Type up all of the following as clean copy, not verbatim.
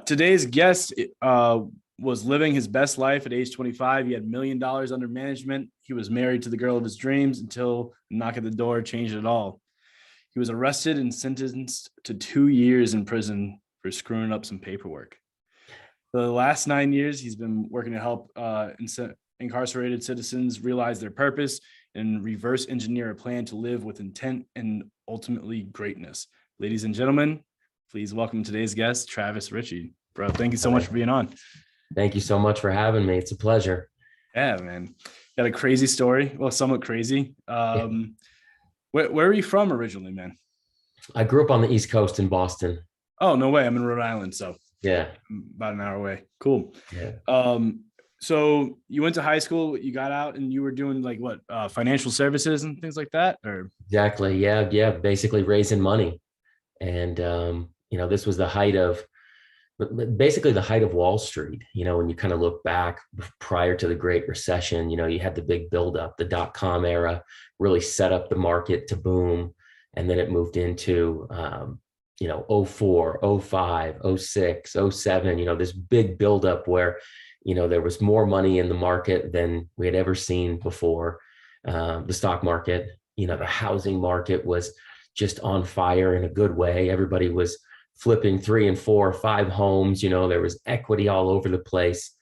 Today's guest was living his best life at age 25. He had $1 million under management. He was married to the girl of his dreams until a knock at the door changed it all. He was arrested and sentenced to 2 years in prison for screwing up some paperwork. For the last 9 years, he's been working to help incarcerated citizens realize their purpose and reverse engineer a plan to live with intent and ultimately greatness. Ladies and gentlemen, please welcome today's guest, Travis Richey. Bro, thank you so much for being on. Thank you so much for having me. It's a pleasure. Yeah, man. Got a crazy story. Well, somewhat crazy. Where are you from originally, man? I grew up on the East Coast in Boston. Oh, no way. I'm in Rhode Island, so yeah, about an hour away. Cool. Yeah. So you went to high school, you got out, and you were doing like what, financial services and things like that, or? Exactly. Yeah. Basically raising money, and this was the height of Wall Street. When you kind of look back prior to the Great Recession, you had the big buildup, the dot-com era really set up the market to boom, and then it moved into 04, 05, 06, 07, this big buildup where there was more money in the market than we had ever seen before. The stock market, the housing market was just on fire in a good way. Everybody was flipping 3 and 4 or 5 homes. There was equity all over the place.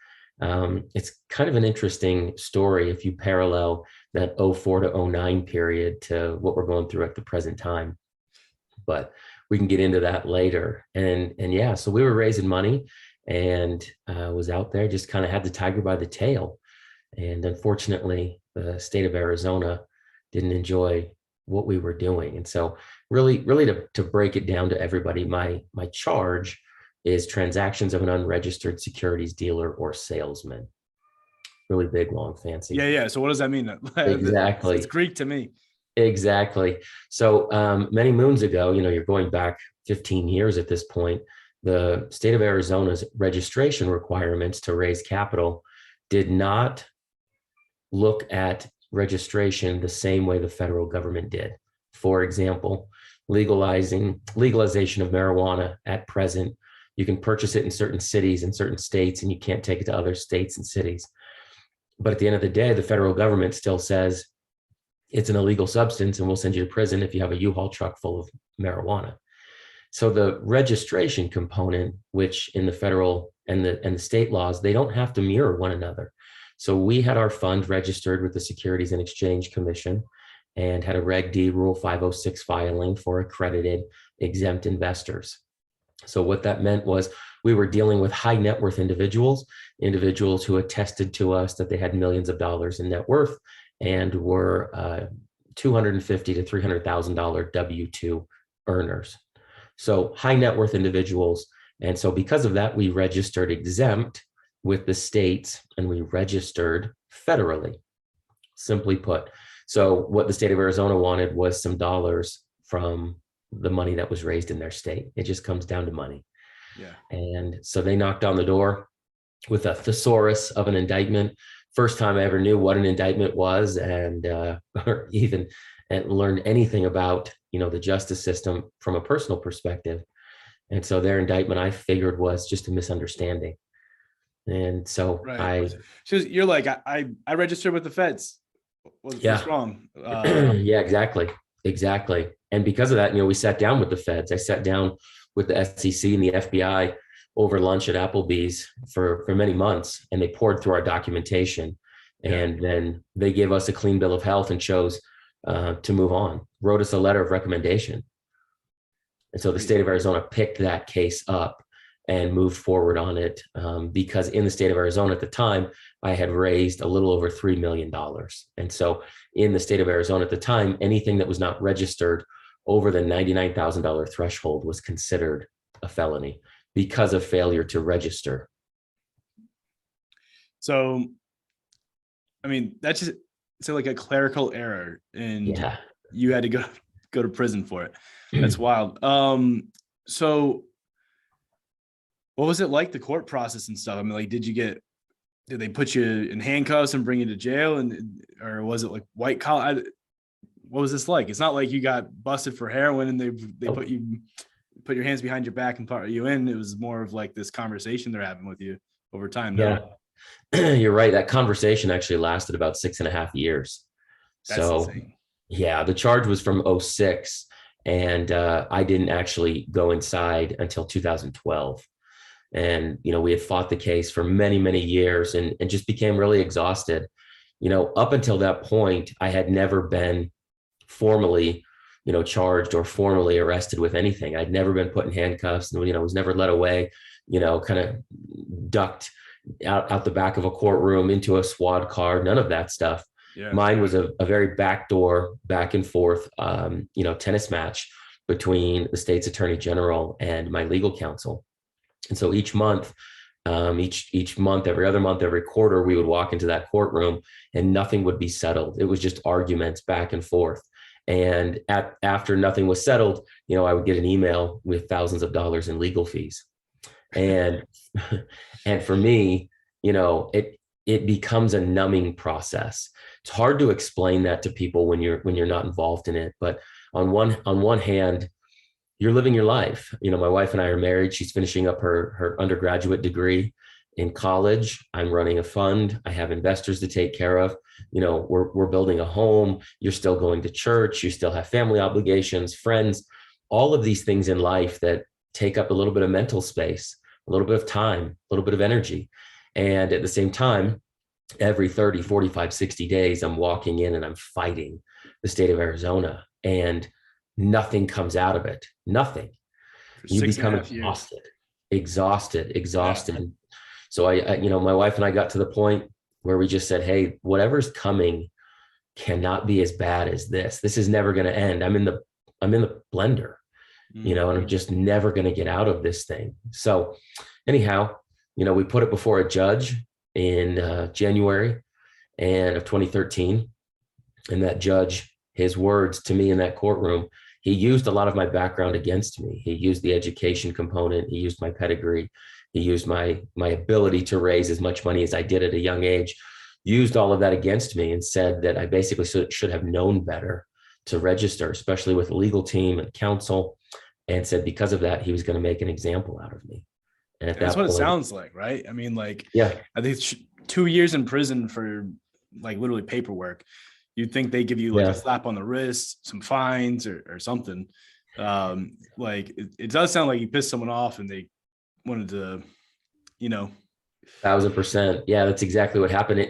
It's kind of an interesting story if you parallel that 04 to 09 period to what we're going through at the present time. But we can get into that later. And yeah, so we were raising money and was out there, just kind of had the tiger by the tail. And unfortunately, the state of Arizona didn't enjoy what we were doing. And so really to break it down to everybody, my charge is transactions of an unregistered securities dealer or salesman. Really big, long, fancy. Yeah. So what does that mean? Exactly. It's Greek to me. Exactly. So many moons ago, you're going back 15 years at this point, the state of Arizona's registration requirements to raise capital did not look at registration the same way the federal government did. For example, legalization of marijuana at present, you can purchase it in certain cities and certain states, and you can't take it to other states and cities. But at the end of the day, the federal government still says it's an illegal substance and we'll send you to prison if you have a U-Haul truck full of marijuana. So the registration component, which in the federal and the state laws, they don't have to mirror one another. So we had our fund registered with the Securities and Exchange Commission and had a Reg D Rule 506 filing for accredited exempt investors. So what that meant was we were dealing with high net worth individuals who attested to us that they had millions of dollars in net worth and were $250,000 to $300,000 W-2 earners. So high net worth individuals. And so because of that, we registered exempt with the states and we registered federally, simply put. So what the state of Arizona wanted was some dollars from the money that was raised in their state. It just comes down to money. Yeah. And so they knocked on the door with a thesaurus of an indictment. First time I ever knew what an indictment was and or even learned anything about the justice system from a personal perspective. And so their indictment, I figured, was just a misunderstanding. And so right. You're like, I registered with the feds. What's wrong? Yeah, exactly. And because of that, we sat down with the feds. I sat down with the SEC and the FBI over lunch at Applebee's for many months, and they poured through our documentation. And then they gave us a clean bill of health and chose to move on, wrote us a letter of recommendation. And so the state of Arizona picked that case up and moved forward on it because in the state of Arizona at the time, I had raised a little over $3 million. And so in the state of Arizona at the time, anything that was not registered over the $99,000 threshold was considered a felony because of failure to register. So, I mean, that's just like a clerical error, and you had to go to prison for it. That's wild. So what was it like, the court process and stuff? I mean, like, did they put you in handcuffs and bring you to jail, or was it like white collar? What was this like? It's not like you got busted for heroin and they put you put your hands behind your back and part you in. It was more of like this conversation they're having with you over time. Yeah, No, you're right. That conversation actually lasted about 6.5 years. that's So insane. yeah, the charge was from '06, and I didn't actually go inside until 2012. And, we had fought the case for many, many years, and just became really exhausted. Up until that point, I had never been formally, charged or formally arrested with anything. I'd never been put in handcuffs, and, was never led away, kind of ducked out the back of a courtroom into a SWAT car, none of that stuff. Yeah. Mine was a very backdoor, back and forth, tennis match between the state's attorney general and my legal counsel. And so each month, every other month, every quarter, we would walk into that courtroom and nothing would be settled. It was just arguments back and forth. And after nothing was settled, I would get an email with thousands of dollars in legal fees. And and for me, it becomes a numbing process. It's hard to explain that to people when you're not involved in it. But on one hand, you're living your life. My wife and I are married. She's finishing up her undergraduate degree in college. I'm running a fund. I have investors to take care of. We're building a home. You're still going to church. You still have family obligations, friends, all of these things in life that take up a little bit of mental space, a little bit of time, a little bit of energy. And at the same time, every 30, 45, 60 days, I'm walking in and I'm fighting the state of Arizona, and nothing comes out of it. Nothing. For You six and a become half years. exhausted. Yeah. So my wife and I got to the point where we just said, hey, whatever's coming cannot be as bad as this. This is never going to end. I'm in the blender, and I'm just never going to get out of this thing. So anyhow, we put it before a judge in January of 2013. And that judge, his words to me in that courtroom, he used a lot of my background against me. He used the education component. He used my pedigree. He used my ability to raise as much money as I did at a young age, used all of that against me, and said that I basically should have known better to register, especially with a legal team and counsel, and said because of that, he was going to make an example out of me. And at That's that what point, it sounds like, right? I mean, like, yeah, I think it's 2 years in prison for like literally paperwork. You'd think they give you like a yeah. slap on the wrist, some fines or something. Like it does sound like you pissed someone off and they wanted to, 1,000%. Yeah, that's exactly what happened.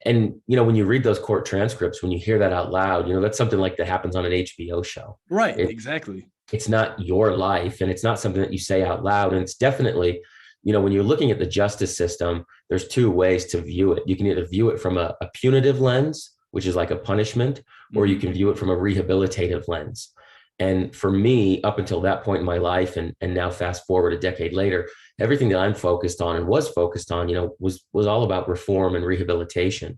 And when you read those court transcripts, when you hear that out loud, that's something like that happens on an HBO show. right. Exactly. It's not your life, and it's not something that you say out loud. And it's definitely, when you're looking at the justice system, there's two ways to view it. You can either view it from a punitive lens, which is like a punishment, or you can view it from a rehabilitative lens. And for me, up until that point in my life, and now fast forward a decade later, everything that I'm focused on and was focused on, was all about reform and rehabilitation.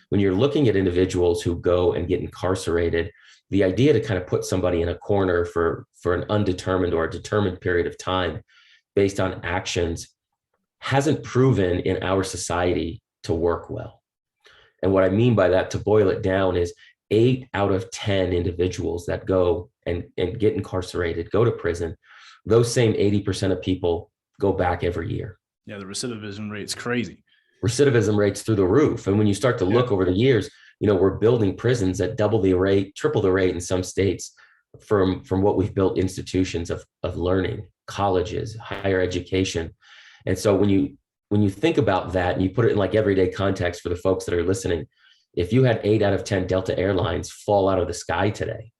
When you're looking at individuals who go and get incarcerated, the idea to kind of put somebody in a corner for an undetermined or a determined period of time based on actions hasn't proven in our society to work well. And what I mean by that, to boil it down, is 8 out of 10 individuals that go and get incarcerated, go to prison, those same 80% of people go back every year. Yeah, the recidivism rate's crazy. Recidivism rates through the roof. And when you start to look over the years, we're building prisons at double the rate, triple the rate in some states from what we've built institutions of learning, colleges, higher education. And so when you think about that and you put it in like everyday context for the folks that are listening, if you had 8 out of 10 Delta Airlines fall out of the sky today,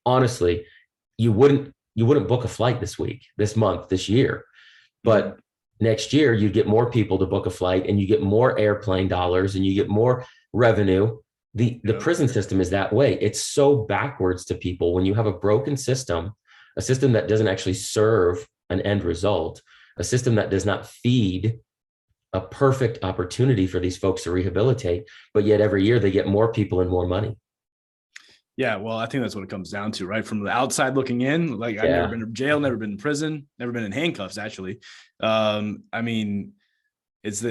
honestly, you wouldn't book a flight this week, this month, this year. But next year, you get more people to book a flight, and you get more airplane dollars, and you get more revenue. The prison system is that way. It's so backwards to people. When you have a broken system, a system that doesn't actually serve an end result, a system that does not feed a perfect opportunity for these folks to rehabilitate, but yet every year they get more people and more money. Yeah, well, I think that's what it comes down to, right? From the outside looking in, like I've never been to jail, never been in prison, never been in handcuffs, actually. I mean, it's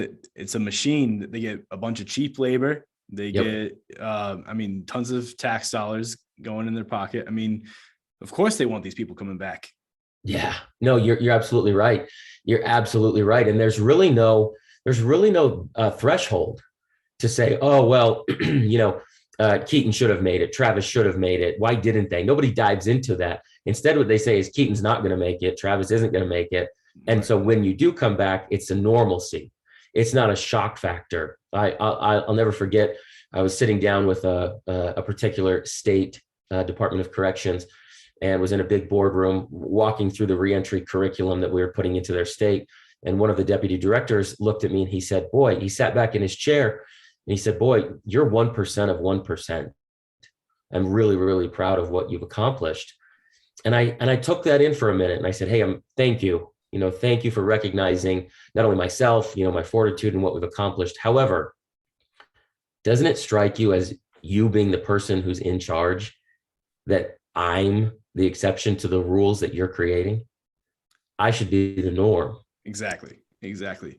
a machine that they get a bunch of cheap labor. They get, tons of tax dollars going in their pocket. I mean, of course they want these people coming back. Yeah, no, you're absolutely right. You're absolutely right. And there's really no threshold to say, oh, well, Keaton should have made it. Travis should have made it. Why didn't they? Nobody dives into that. Instead, what they say is Keaton's not going to make it. Travis isn't going to make it. And Right. so when you do come back, it's a normalcy. It's not a shock factor. I'll never forget. I was sitting down with a particular state Department of Corrections and was in a big boardroom walking through the reentry curriculum that we were putting into their state. And one of the deputy directors looked at me and he said, boy, he sat back in his chair and he said, boy, you're 1% of 1%. I'm really, really proud of what you've accomplished. And I took that in for a minute and I said, hey, thank you. Thank you for recognizing not only myself, my fortitude and what we've accomplished. However, doesn't it strike you as you being the person who's in charge that I'm the exception to the rules that you're creating? I should be the norm. Exactly. Exactly.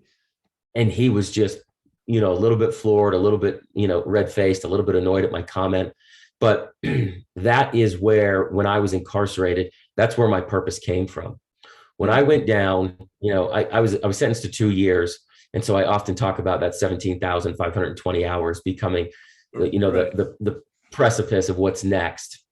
And he was just, a little bit floored, a little bit, red-faced, a little bit annoyed at my comment. But that is where, when I was incarcerated, that's where my purpose came from. When I went down, I was sentenced to 2 years. And so I often talk about that 17,520 hours becoming, Right. the precipice of what's next.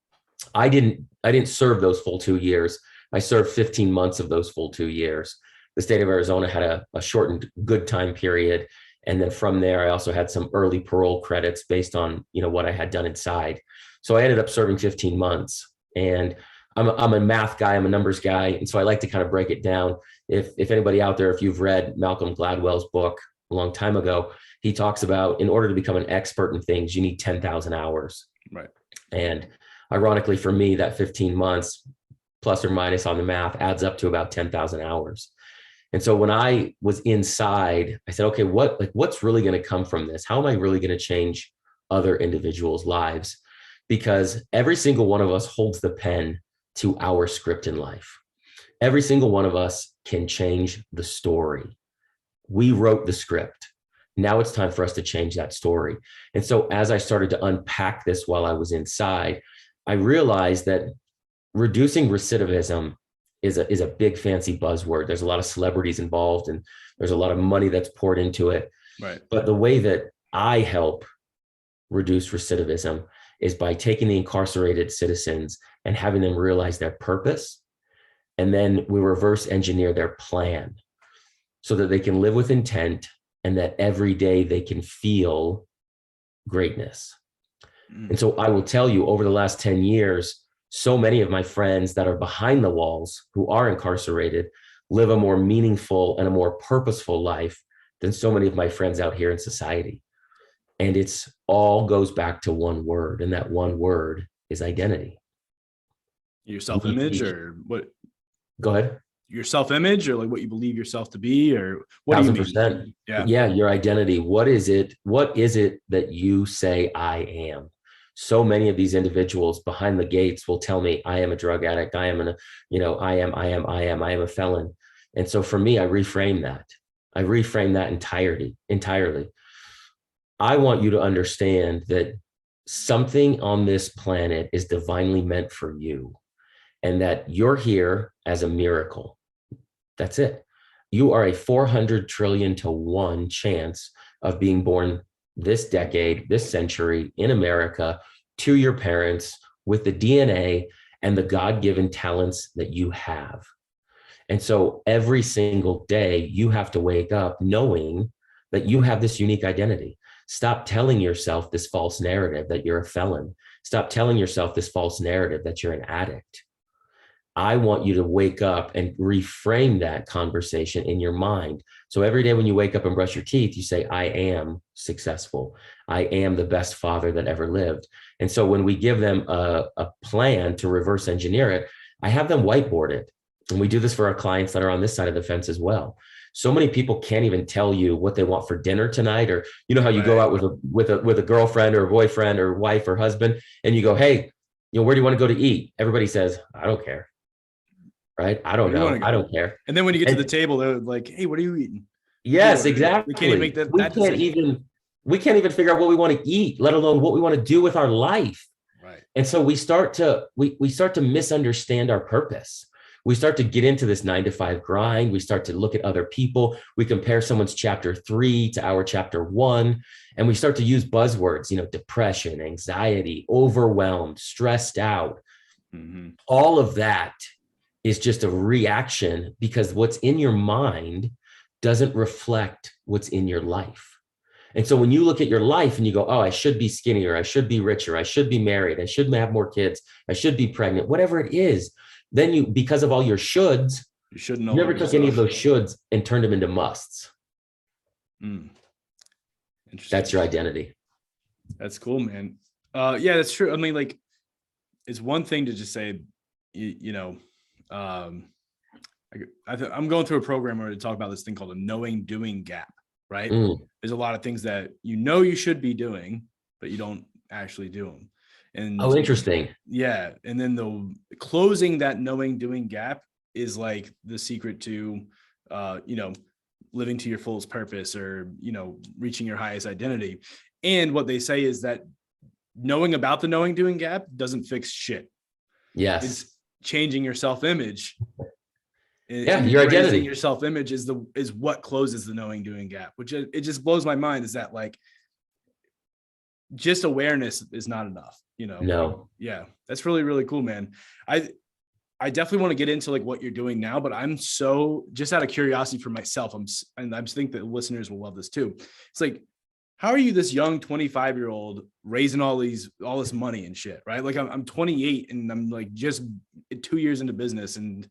I didn't serve those full 2 years. I served 15 months of those full 2 years. The state of Arizona had a shortened good time period. And then from there, I also had some early parole credits based on, what I had done inside. So I ended up serving 15 months. And I'm a math guy, I'm a numbers guy. And so I like to kind of break it down. If anybody out there, if you've read Malcolm Gladwell's book a long time ago, he talks about, in order to become an expert in things, you need 10,000 hours. Right. And ironically for me, that 15 months plus or minus on the math adds up to about 10,000 hours. And so when I was inside, I said, okay, what's really going to come from this? How am I really going to change other individuals' lives? Because every single one of us holds the pen to our script in life. Every single one of us can change the story. We wrote the script. Now it's time for us to change that story. And so as I started to unpack this while I was inside, I realized that reducing recidivism is a big fancy buzzword. There's a lot of celebrities involved and there's a lot of money that's poured into it. Right. But the way that I help reduce recidivism is by taking the incarcerated citizens and having them realize their purpose. And then we reverse engineer their plan so that they can live with intent and that every day they can feel greatness. And so I will tell you, over the last 10 years, so many of my friends that are behind the walls who are incarcerated live a more meaningful and a more purposeful life than so many of my friends out here in society. And it's all goes back to one word, and that one word is identity. Your self-image, or what? Go ahead. Your self-image, or like what you believe yourself to be, or what do you mean? 1,000%. Yeah. Yeah, your identity. What is it that you say I am? So many of these individuals behind the gates will tell me, I am a drug addict. I am I am a felon. And so for me, I reframe that entirely. I want you to understand that something on this planet is divinely meant for you, and that you're here as a miracle. That's it. You are a 400 trillion to 1 chance of being born this decade, this century in America, to your parents with the DNA and the God-given talents that you have. And so every single day you have to wake up knowing that you have this unique identity. Stop telling yourself this false narrative that you're a felon. Stop telling yourself this false narrative that you're an addict. I want you to wake up and reframe that conversation in your mind. So every day when you wake up and brush your teeth, you say, I am successful. I am the best father that ever lived. And so when we give them a plan to reverse engineer it, I have them whiteboard it. And we do this for our clients that are on this side of the fence as well. So many people can't even tell you what they want for dinner tonight, or you know how you go out with a girlfriend or a boyfriend or wife or husband, and you go, hey, where do you want to go to eat? Everybody says, I don't care. Right? I don't know. I don't care. And then when you get to the table, they're like, hey, what are you eating? Yes, exactly. We can't even make that. We can't even figure out what we want to eat, let alone what we want to do with our life. Right. And so we start to misunderstand our purpose. we start to get into this 9 to 5 grind. We start to look at other people. We compare someone's chapter 3 to our chapter 1, and we start to use buzzwords, depression, anxiety, overwhelmed, stressed out. All of that is just a reaction because what's in your mind doesn't reflect what's in your life. And so when you look at your life and you go, oh, I should be skinnier, I should be richer, I should be married, I should have more kids, I should be pregnant, whatever it is, then you, because of all your shoulds, you never took any of those shoulds and turned them into musts. Interesting. That's your identity. That's cool, man. Yeah, that's true. I mean, like, it's one thing to just say, I'm going through a program where to talk about this thing called a knowing doing gap, right? There's a lot of things that you should be doing, but you don't actually do them. And interesting. Yeah. And then the closing that knowing doing gap is like the secret to, living to your fullest purpose or, reaching your highest identity. And what they say is that knowing about the knowing doing gap doesn't fix shit. Yes. It's changing your self-image. Yeah, your identity. Your self-image is what closes the knowing doing gap, which it just blows my mind, is that like just awareness is not enough, No. Yeah, that's really, really cool, man. I definitely want to get into like what you're doing now, but I'm so just out of curiosity for myself. And I think that listeners will love this too. It's like, how are you, this young 25-year-old, raising all this money and shit, right? Like I'm 28 and I'm like just 2 years into business and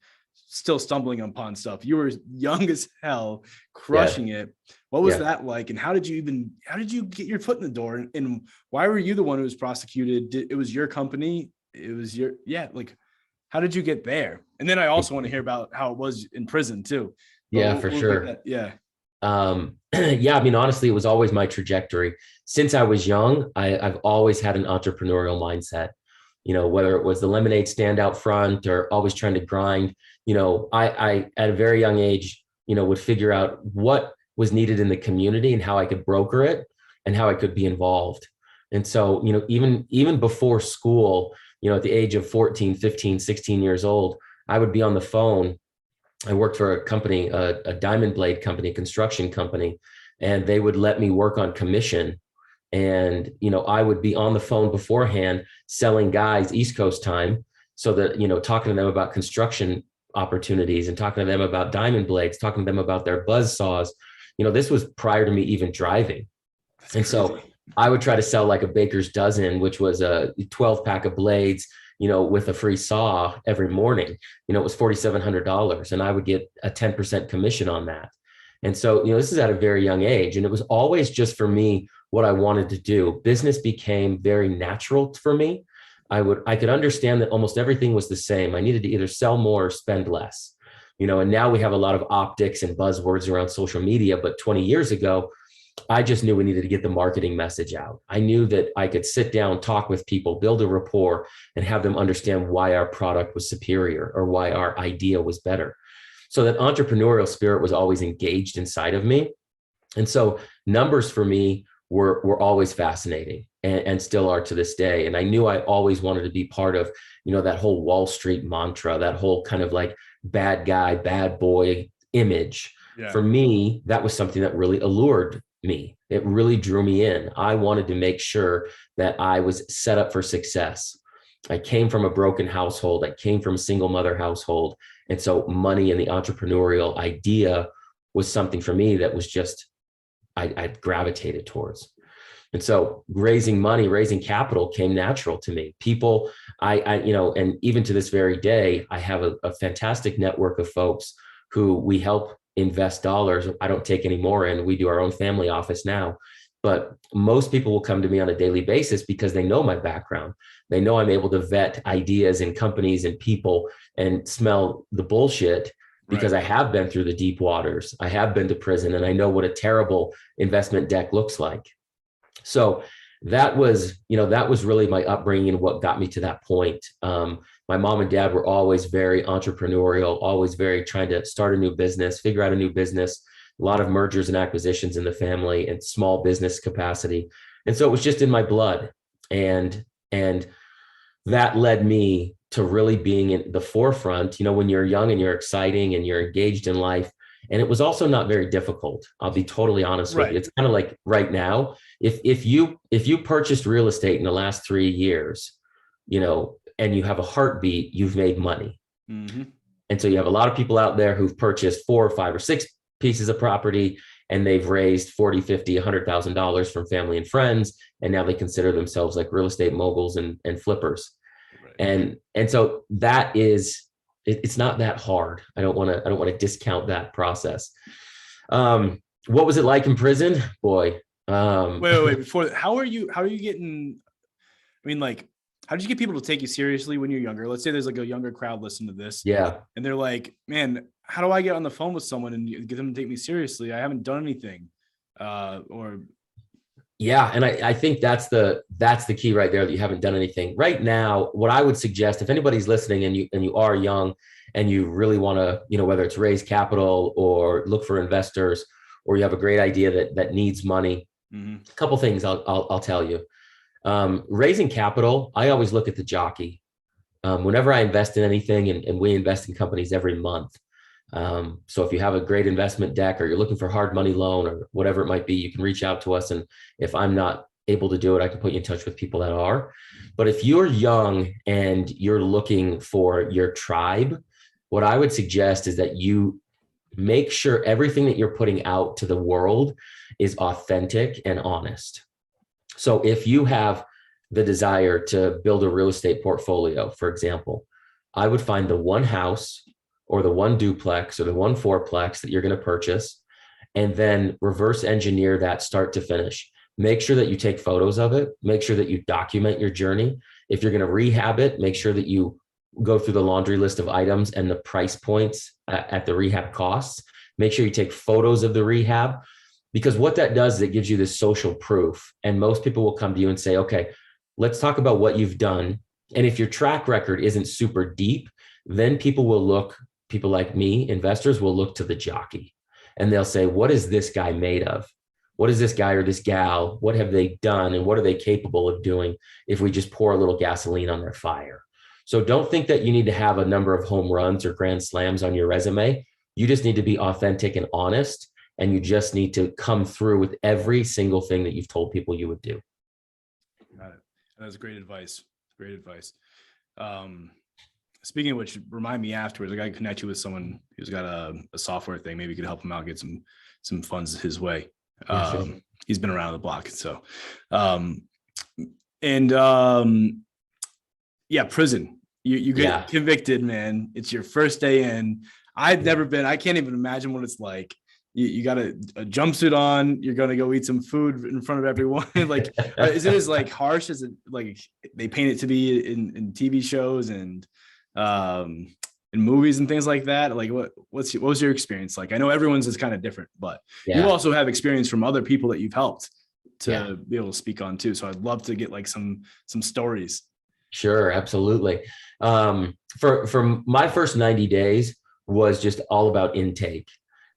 still stumbling upon stuff. You were young as hell, crushing it. What was that like? And how did you get your foot in the door? And why were you the one who was prosecuted? It was your company. It was like, how did you get there? And then I also want to hear about how it was in prison too. But for sure. Yeah. I mean, honestly, it was always my trajectory. Since I was young, I've always had an entrepreneurial mindset, whether it was the lemonade stand out front or always trying to grind. I at a very young age, would figure out what was needed in the community and how I could broker it and how I could be involved. And so, even before school, at the age of 14, 15, 16 years old, I would be on the phone. I worked for a company, a diamond blade company, construction company, and they would let me work on commission. And, I would be on the phone beforehand selling guys East Coast time so that, talking to them about construction opportunities and talking to them about diamond blades, talking to them about their buzz saws. This was prior to me even driving. That's and crazy. So I would try to sell like a baker's dozen, which was a 12 pack of blades, with a free saw every morning. It was $4,700 and I would get a 10% commission on that. And so, this is at a very young age, and it was always just for me what I wanted to do. Business became very natural for me. I could understand that almost everything was the same. I needed to either sell more or spend less, and now we have a lot of optics and buzzwords around social media. But 20 years ago, I just knew we needed to get the marketing message out. I knew that I could sit down, talk with people, build a rapport, and have them understand why our product was superior or why our idea was better. So that entrepreneurial spirit was always engaged inside of me. And so numbers for me were always fascinating and still are to this day. And I knew I always wanted to be part of, that whole Wall Street mantra, that whole kind of like bad guy, bad boy image. Yeah. For me, that was something that really allured me. It really drew me in. I wanted to make sure that I was set up for success. I came from a broken household. I came from a single mother household. And so money and the entrepreneurial idea was something for me that was just, I gravitated towards. And so raising money, raising capital came natural to me. People, and even to this very day, I have a fantastic network of folks who we help invest dollars. I don't take any more in. We do our own family office now. But most people will come to me on a daily basis because they know my background. They know I'm able to vet ideas and companies and people and smell the bullshit because I have been through the deep waters. I have been to prison and I know what a terrible investment deck looks like. So that was really my upbringing and what got me to that point. My mom and dad were always very entrepreneurial, always very trying to start a new business, figure out a new business, a lot of mergers and acquisitions in the family and small business capacity. And so it was just in my blood. And that led me to really being in the forefront, when you're young and you're exciting and you're engaged in life. And it was also not very difficult. I'll be totally honest with you. Right. It's kind of like right now, if you purchased real estate in the last 3 years, and you have a heartbeat, you've made money. Mm-hmm. And so you have a lot of people out there who've purchased 4 or 5 or 6 pieces of property, and they've raised 40, 50, $100,000 from family and friends. And now they consider themselves like real estate moguls and flippers. Right. And so that is, it's not that hard. I don't want to discount that process. What was it like in prison? Boy. Wait. Before, how are you getting, I mean, like, how did you get people to take you seriously when you're younger? Let's say there's like a younger crowd listening to this. Yeah. And they're like, man, how do I get on the phone with someone and get them to take me seriously? I haven't done anything. Yeah. And I think that's the key right there, that you haven't done anything right now. What I would suggest, if anybody's listening and you are young and you really want to, whether it's raise capital or look for investors, or you have a great idea that needs money, a couple things I'll tell you. Raising capital, I always look at the jockey. Whenever I invest in anything, and we invest in companies every month. So if you have a great investment deck, or you're looking for hard money loan or whatever it might be, you can reach out to us. And if I'm not able to do it, I can put you in touch with people that are. But if you're young and you're looking for your tribe, what I would suggest is that you make sure everything that you're putting out to the world is authentic and honest. So if you have the desire to build a real estate portfolio, for example, I would find the one house or the one duplex or the one fourplex that you're going to purchase, and then reverse engineer that start to finish. Make sure that you take photos of it. Make sure that you document your journey. If you're going to rehab it, make sure that you go through the laundry list of items and the price points at the rehab costs. Make sure you take photos of the rehab, because what that does is it gives you this social proof. And most people will come to you and say, okay, let's talk about what you've done. And if your track record isn't super deep, then people like me, investors, will look to the jockey, and they'll say, what is this guy made of? What is this guy or this gal? What have they done? And what are they capable of doing if we just pour a little gasoline on their fire? So don't think that you need to have a number of home runs or grand slams on your resume. You just need to be authentic and honest. And you just need to come through with every single thing that you've told people you would do. Got it. That's great advice. Great advice. Speaking of which, remind me afterwards, I got to connect you with someone who's got a software thing. Maybe you could help him out, get some funds his way. Sure. He's been around the block. So, prison. You get convicted, man. It's your first day in. I've never been. I can't even imagine what it's like. You got a jumpsuit on. You're gonna go eat some food in front of everyone. Like, is it as like harsh as it like they paint it to be in TV shows and in movies and things like that? Like, what was your experience like? I know everyone's is kind of different, but you also have experience from other people that you've helped to be able to speak on too. So I'd love to get like some stories. Sure, absolutely. For my first 90 days was just all about intake.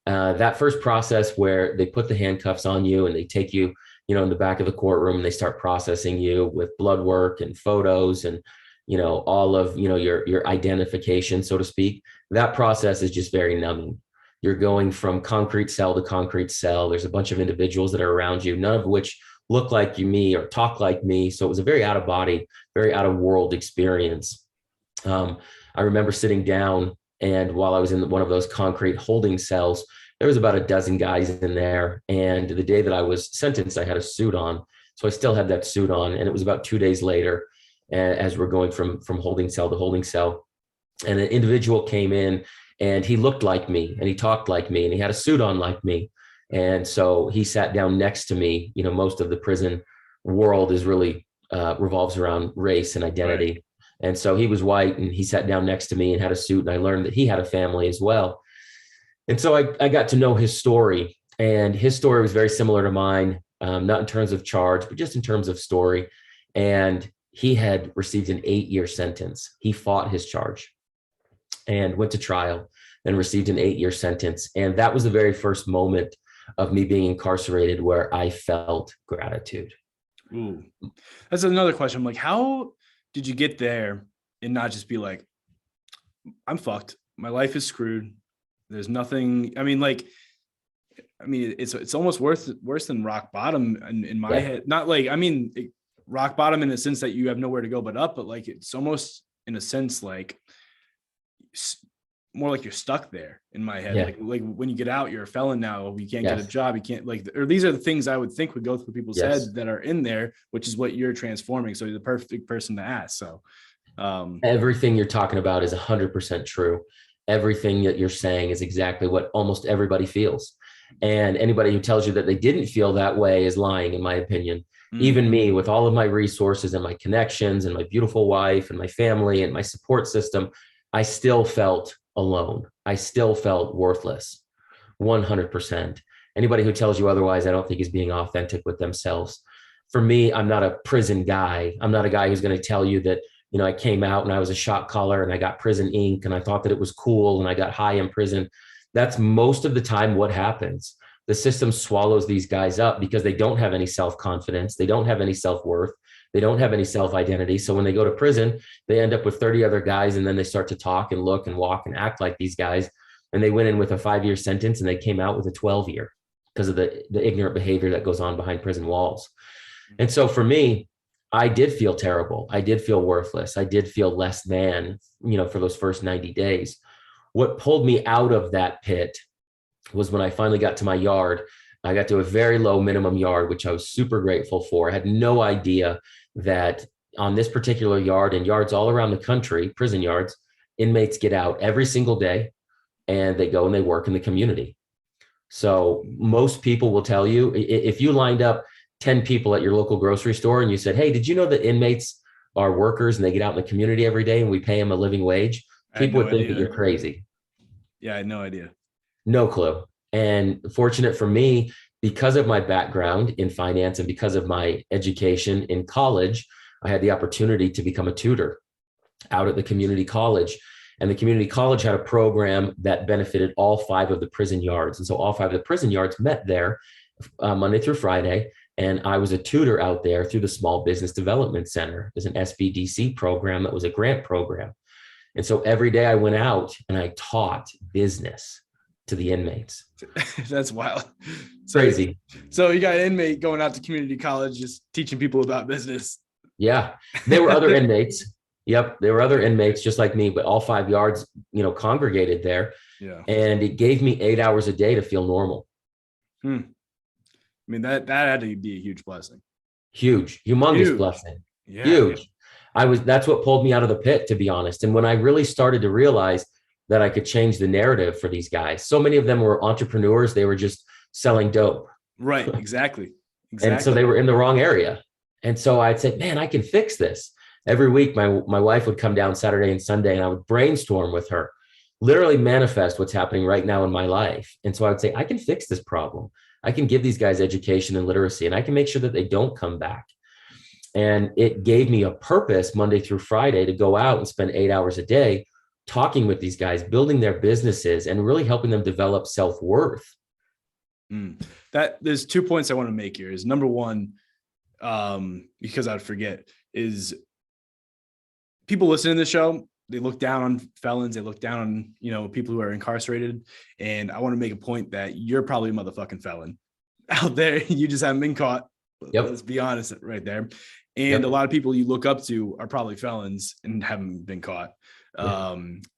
That first process where they put the handcuffs on you and they take you, in the back of the courtroom, and they start processing you with blood work and photos and, all of, your identification, so to speak. That process is just very numbing. You're going from concrete cell to concrete cell. There's a bunch of individuals that are around you, none of which look like me or talk like me. So it was a very out of body, very out of world experience. I remember sitting down, and while I was in one of those concrete holding cells, there was about a dozen guys in there. And the day that I was sentenced, I had a suit on. So I still had that suit on. And it was about 2 days later, as we're going from holding cell to holding cell. And an individual came in, and he looked like me, and he talked like me, and he had a suit on like me. And so he sat down next to me. Most of the prison world is really revolves around race and identity. Right. And so he was white, and he sat down next to me and had a suit. And I learned that he had a family as well. And so I got to know his story, and his story was very similar to mine, not in terms of charge, but just in terms of story. And he had received an 8-year sentence. He fought his charge and went to trial and received an 8-year sentence. And that was the very first moment of me being incarcerated where I felt gratitude. Ooh, that's another question. I'm like, how did you get there and not just be like, I'm fucked. My life is screwed. There's nothing. It's almost worse than rock bottom in my head. Not like, rock bottom in the sense that you have nowhere to go but up, but like, it's almost in a sense like more like you're stuck there in my head. Like when you get out, you're a felon now. You can't get a job. You can't or these are the things I would think would go through people's heads that are in there, which is what you're transforming. So you're the perfect person to ask. So everything you're talking about is 100% true. Everything that you're saying is exactly what almost everybody feels. And anybody who tells you that they didn't feel that way is lying, in my opinion. Even me, with all of my resources and my connections and my beautiful wife and my family and my support system, I still felt alone. I still felt worthless, 100%. Anybody who tells you otherwise, I don't think is being authentic with themselves. For me, I'm not a prison guy. I'm not a guy who's going to tell you that, I came out and I was a shot caller and I got prison ink and I thought that it was cool and I got high in prison. That's most of the time what happens. The system swallows these guys up because they don't have any self-confidence. They don't have any self-worth. They don't have any self-identity. So when they go to prison, they end up with 30 other guys, and then they start to talk and look and walk and act like these guys. And they went in with a 5-year sentence and they came out with a 12-year because of the ignorant behavior that goes on behind prison walls. And so for me, I did feel terrible. I did feel worthless. I did feel less than, for those first 90 days. What pulled me out of that pit was when I finally got to my yard. I got to a very low minimum yard, which I was super grateful for. I had no idea that on this particular yard and yards all around the country, prison yards, inmates get out every single day and they go and they work in the community. So most people will tell you, if you lined up 10 people at your local grocery store and you said, hey, did you know that inmates are workers and they get out in the community every day and we pay them a living wage? People would think that you're crazy. Yeah, I had no idea. No clue. And fortunate for me, because of my background in finance and because of my education in college, I had the opportunity to become a tutor out at the community college. And the community college had a program that benefited all 5 of the prison yards. And so all 5 of the prison yards met there Monday through Friday. And I was a tutor out there through the Small Business Development Center. There's an SBDC program that was a grant program. And so every day I went out and I taught business to the inmates. That's wild. Crazy. So you got an inmate going out to community college, just teaching people about business. Yeah. There were other inmates. Yep. There were other inmates just like me, but all 5 yards, congregated there. Yeah. And it gave me 8 hours a day to feel normal. That had to be a huge blessing. Huge, humongous blessing. Yeah. Huge. That's what pulled me out of the pit, to be honest. And when I really started to realize that I could change the narrative for these guys, so many of them were entrepreneurs. They were just selling dope. Right. Exactly. And so they were in the wrong area. And so I'd say, man, I can fix this. Every week, my wife would come down Saturday and Sunday and I would brainstorm with her, literally manifest what's happening right now in my life. And so I would say, I can fix this problem. I can give these guys education and literacy, and I can make sure that they don't come back. And it gave me a purpose Monday through Friday to go out and spend 8 hours a day talking with these guys, building their businesses and really helping them develop self-worth. That there's 2 points I want to make here. Is number one, because I'd forget, is people listening to the show, they look down on felons, they look down on, people who are incarcerated. And I want to make a point that you're probably a motherfucking felon out there. You just haven't been caught. Yep. Let's be honest right there. And a lot of people you look up to are probably felons and haven't been caught.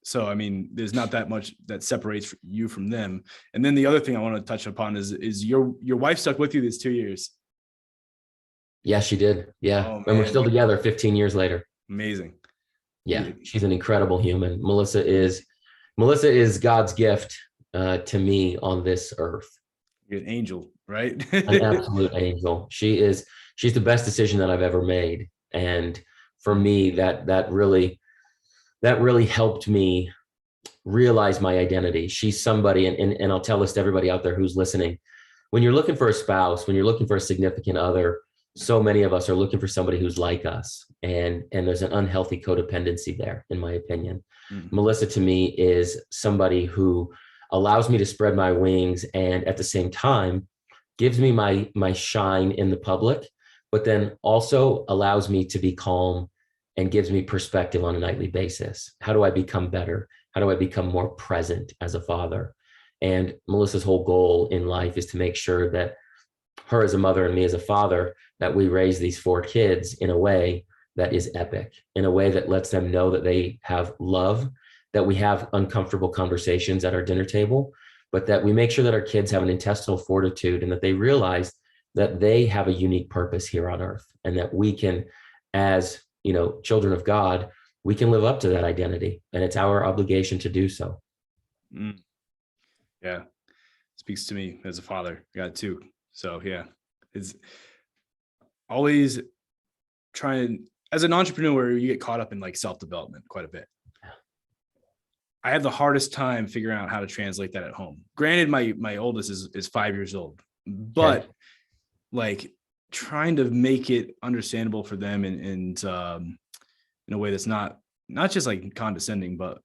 So, there's not that much that separates you from them. And then the other thing I want to touch upon is your wife stuck with you these 2 years. Yeah, she did. Yeah. And we're still together 15 years later. Amazing. Yeah. She's an incredible human. Melissa is God's gift to me on this earth. You're an angel, right? An absolute angel. She's the best decision that I've ever made. And for me, that really helped me realize my identity. She's somebody, and I'll tell this to everybody out there who's listening. When you're looking for a spouse, when you're looking for a significant other, so many of us are looking for somebody who's like us. And there's an unhealthy codependency there, in my opinion. Melissa, to me, is somebody who allows me to spread my wings and at the same time gives me my shine in the public, but then also allows me to be calm and gives me perspective on a nightly basis. How do I become better? How do I become more present as a father? And Melissa's whole goal in life is to make sure that her as a mother and me as a father, that we raise these 4 kids in a way that is epic, in a way that lets them know that they have love, that we have uncomfortable conversations at our dinner table, but that we make sure that our kids have an intestinal fortitude and that they realize that they have a unique purpose here on earth, and that we can, as children of God, we can live up to that identity, and it's our obligation to do so. Yeah, speaks to me as a father. I got 2. So yeah, it's always trying, as an entrepreneur, you get caught up in like self-development quite a bit. I had the hardest time figuring out how to translate that at home. Granted, my oldest is 5 years old, but Okay. like trying to make it understandable for them and in a way that's not just like condescending, but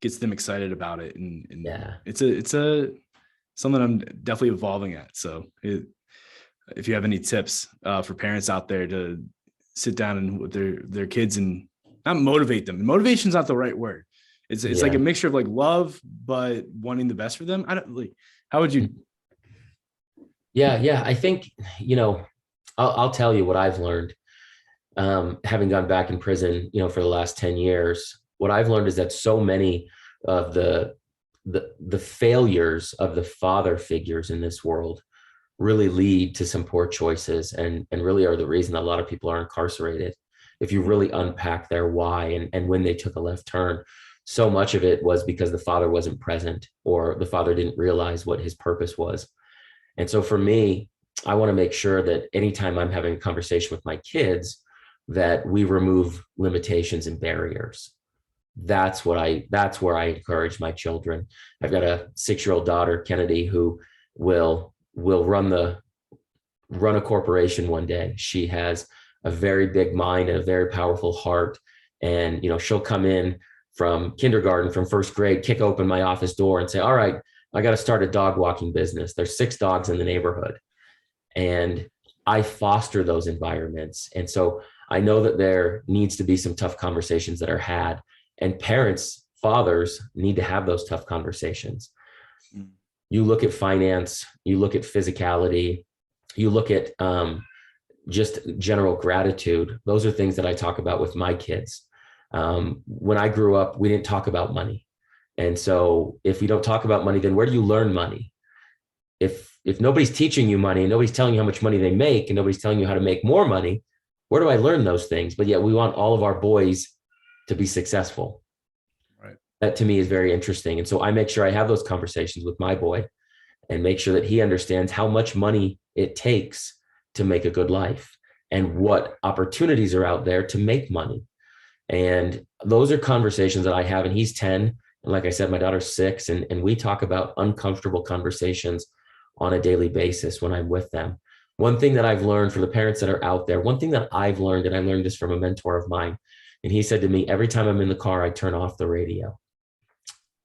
gets them excited about it. And Yeah. it's something I'm definitely evolving at. So if you have any tips for parents out there to sit down and with their kids and not motivate them. Motivation's not the right word. It's like a mixture of like love, but wanting the best for them. I don't like, how would you? Yeah. I think, I'll tell you what I've learned, having gone back in prison, for the last 10 years. What I've learned is that so many of the failures of the father figures in this world really lead to some poor choices, and really are the reason a lot of people are incarcerated. If you really unpack their why and when they took a left turn, so much of it was because the father wasn't present, or the father didn't realize what his purpose was. And so for me, I want to make sure that anytime I'm having a conversation with my kids, that we remove limitations and barriers. That's where I encourage my children. I've got a 6-year-old daughter, Kennedy, who will run a corporation one day. She has a very big mind and a very powerful heart. And, she'll come in from kindergarten, from first grade, kick open my office door and say, all right, I got to start a dog walking business. There's 6 dogs in the neighborhood. And I foster those environments. And so I know that there needs to be some tough conversations that are had, and parents, fathers need to have those tough conversations. You look at finance, you look at physicality, you look at just general gratitude. Those are things that I talk about with my kids. When I grew up, we didn't talk about money. And so if we don't talk about money, then where do you learn money? If nobody's teaching you money, and nobody's telling you how much money they make, and nobody's telling you how to make more money, where do I learn those things? But yet we want all of our boys to be successful. Right. That to me is very interesting. And so I make sure I have those conversations with my boy and make sure that he understands how much money it takes to make a good life and what opportunities are out there to make money. And those are conversations that I have. And he's 10. And like I said, my daughter's 6. And we talk about uncomfortable conversations on a daily basis when I'm with them. One thing that I've learned for the parents that are out there, one thing that I've learned, and I learned this from a mentor of mine, and he said to me, every time I'm in the car, I turn off the radio.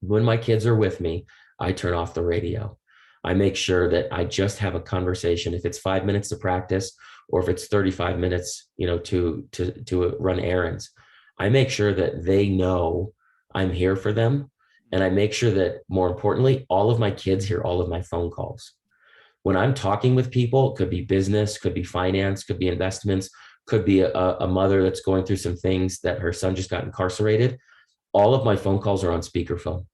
When my kids are with me, I turn off the radio. I make sure that I just have a conversation. If it's 5 minutes to practice, or if it's 35 minutes, to run errands, I make sure that they know I'm here for them. And I make sure that, more importantly, all of my kids hear all of my phone calls. When I'm talking with people, it could be business, could be finance, could be investments, could be a mother that's going through some things that her son just got incarcerated. All of my phone calls are on speakerphone.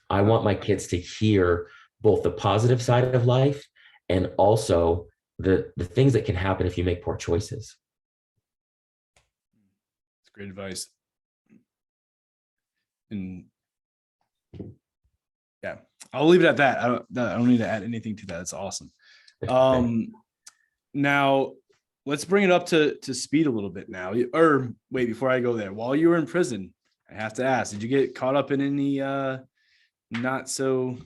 I want my kids to hear both the positive side of life and also the things that can happen if you make poor choices. It's great advice. And yeah, I'll leave it at that. I don't need to add anything to that. It's awesome. Now let's bring it up to speed a little bit now. Or wait, before I go there, while you were in prison, I have to ask, did you get caught up in any not so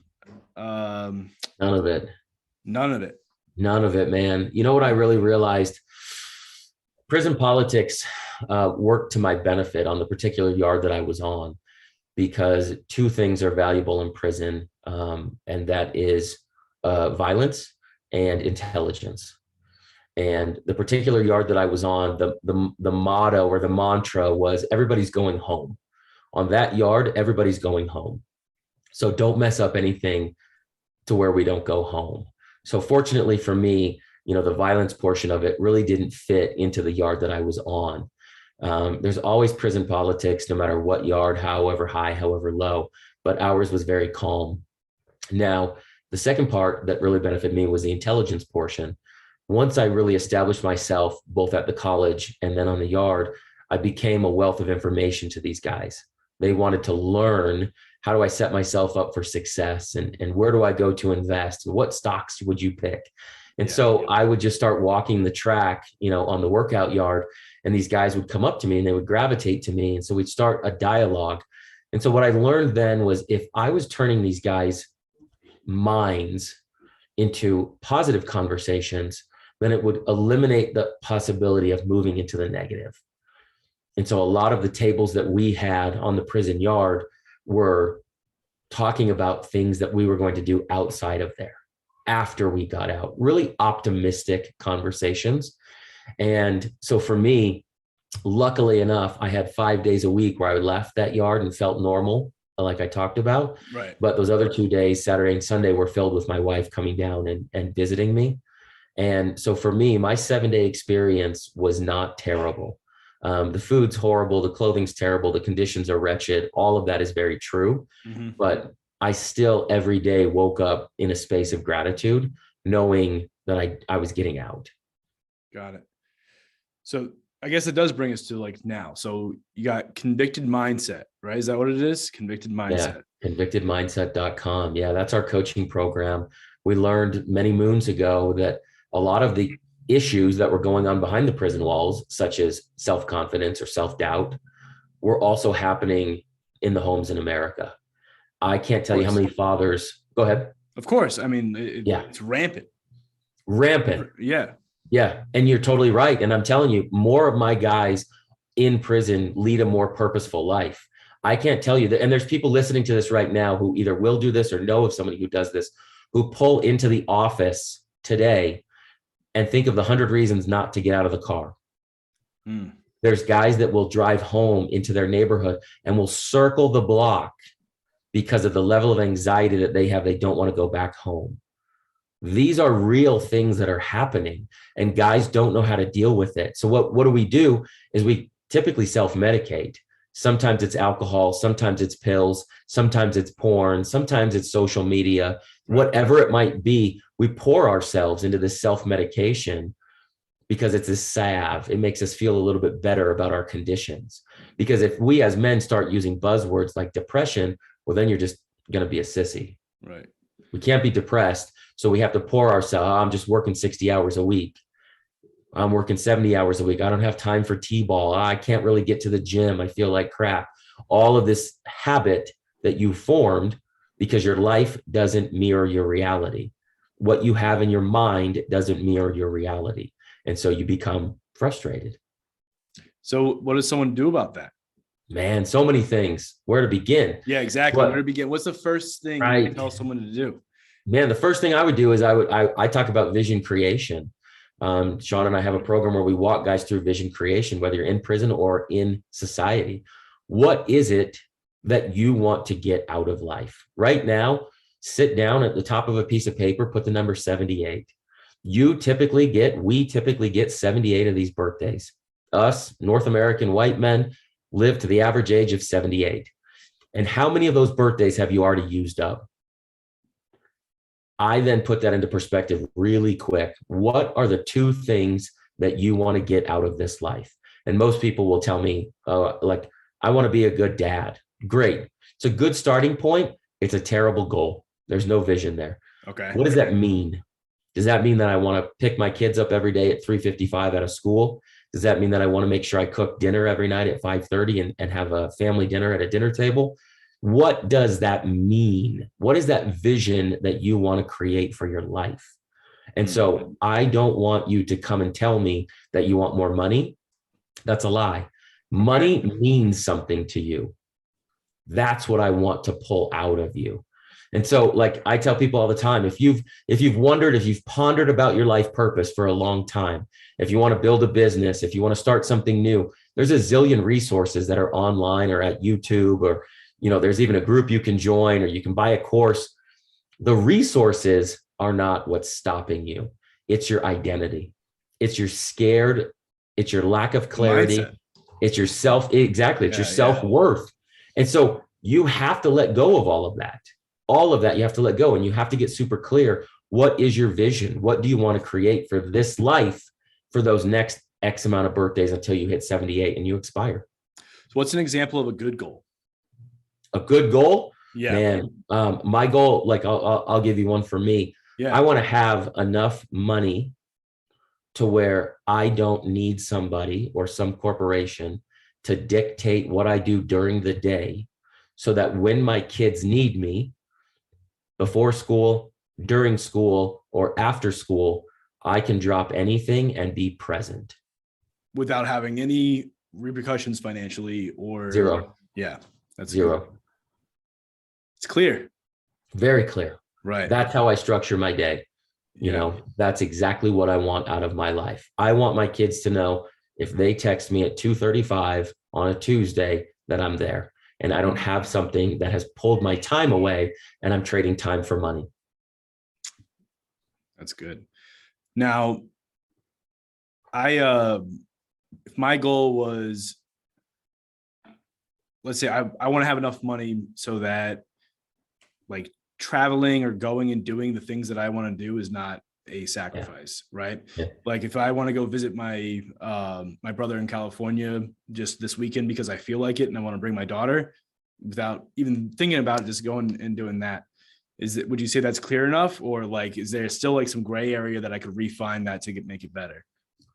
None of it. None of it. None of it, man. You know what I really realized? Prison politics worked to my benefit on the particular yard that I was on, because 2 things are valuable in prison, and that is violence and intelligence. And the particular yard that I was on, the motto or the mantra was everybody's going home. On that yard, everybody's going home. So don't mess up anything to where we don't go home. So fortunately for me, the violence portion of it really didn't fit into the yard that I was on. There's always prison politics, no matter what yard, however high, however low, but ours was very calm. Now, the second part that really benefited me was the intelligence portion. Once I really established myself both at the college and then on the yard, I became a wealth of information to these guys. They wanted to learn, how do I set myself up for success, and where do I go to invest, and what stocks would you pick? And so I would just start walking the track, on the workout yard, and these guys would come up to me and they would gravitate to me. And so we'd start a dialogue. And so what I learned then was, if I was turning these guys' minds into positive conversations, then it would eliminate the possibility of moving into the negative. And so a lot of the tables that we had on the prison yard were talking about things that we were going to do outside of there after we got out, really optimistic conversations. And so for me, luckily enough, I had 5 days a week where I left that yard and felt normal, like I talked about. Right. But those other 2 days, Saturday and Sunday, were filled with my wife coming down and visiting me. And so for me, my 7-day experience was not terrible. The food's horrible, the clothing's terrible, the conditions are wretched. All of that is very true. Mm-hmm. But I still every day woke up in a space of gratitude, knowing that I was getting out. Got it. So I guess it does bring us to like now. So you got convicted mindset, right? Is that what it is? Convicted mindset. Yeah, convictedmindset.com. Yeah, that's our coaching program. We learned many moons ago that a lot of the issues that were going on behind the prison walls, such as self-confidence or self-doubt, were also happening in the homes in America. I can't tell you how many fathers. Go ahead. Of course. I mean, it's rampant. Rampant. Yeah. Yeah. And you're totally right. And I'm telling you, more of my guys in prison lead a more purposeful life. I can't tell you that. And there's people listening to this right now who either will do this or know of somebody who does this, who pull into the office today and think of the 100 reasons not to get out of the car. Mm. There's guys that will drive home into their neighborhood and will circle the block because of the level of anxiety that they have. They don't want to go back home. These are real things that are happening, and guys don't know how to deal with it. So what do? Is we typically self-medicate. Sometimes it's alcohol, sometimes it's pills, sometimes it's porn, sometimes it's social media, whatever it might be. We pour ourselves into this self-medication because it's a salve. It makes us feel a little bit better about our conditions. Because if we as men start using buzzwords like depression, well, then you're just going to be a sissy. Right. We can't be depressed. So we have to pour ourselves. I'm just working 60 hours a week. I'm working 70 hours a week. I don't have time for T-ball. I can't really get to the gym. I feel like crap. All of this habit that you formed because your life doesn't mirror your reality. What you have in your mind doesn't mirror your reality. And so you become frustrated. So what does someone do about that? Man, so many things. Where to begin? Yeah, exactly. Where to begin? What's the first thing you tell someone to do? Man, the first thing I would do is I talk about vision creation. Sean and I have a program where we walk guys through vision creation, whether you're in prison or in society. What is it that you want to get out of life? Right now, sit down at the top of a piece of paper, put the number 78. We typically get 78 of these birthdays. Us, North American white men, live to the average age of 78. And how many of those birthdays have you already used up? I then put that into perspective really quick. What are the 2 things that you want to get out of this life? And most people will tell me, I want to be a good dad. Great. It's a good starting point. It's a terrible goal. There's no vision there. Okay. What does that mean? Does that mean that I want to pick my kids up every day at 3:55 out of school? Does that mean that I want to make sure I cook dinner every night at 5:30 and have a family dinner at a dinner table? What does that mean? What is that vision that you want to create for your life? And so I don't want you to come and tell me that you want more money. That's a lie. Money means something to you. That's what I want to pull out of you. And so, like I tell people all the time, if you've wondered, if you've pondered about your life purpose for a long time, if you want to build a business, if you want to start something new, there's a zillion resources that are online or at YouTube, or, there's even a group you can join, or you can buy a course. The resources are not what's stopping you. It's your identity. It's your scared. It's your lack of clarity. Mindset. It's your exactly. It's your self-worth. And so you have to let go of all of that. All of that you have to let go, and you have to get super clear. What is your vision? What do you want to create for this life, for those next X amount of birthdays until you hit 78 and you expire? So what's an example of a good goal? A good goal? Yeah. Man, my goal, like I'll give you one for me. Yeah. I want to have enough money to where I don't need somebody or some corporation to dictate what I do during the day, so that when my kids need me, before school, during school, or after school, I can drop anything and be present. Without having any repercussions financially or Zero. Yeah. That's zero. Good. It's clear. Very clear. Right. That's how I structure my day. That's exactly what I want out of my life. I want my kids to know if they text me at 2:35 on a Tuesday that I'm there, and I don't have something that has pulled my time away and I'm trading time for money. That's good. Now, if my goal was, let's say I want to have enough money so that, like, traveling or going and doing the things that I want to do is not a sacrifice, right? Yeah. Like, if I want to go visit my my brother in California just this weekend because I feel like it and I want to bring my daughter, without even thinking about it, just going and doing that, would you say that's clear enough, or like is there still like some gray area that I could refine that to make it better?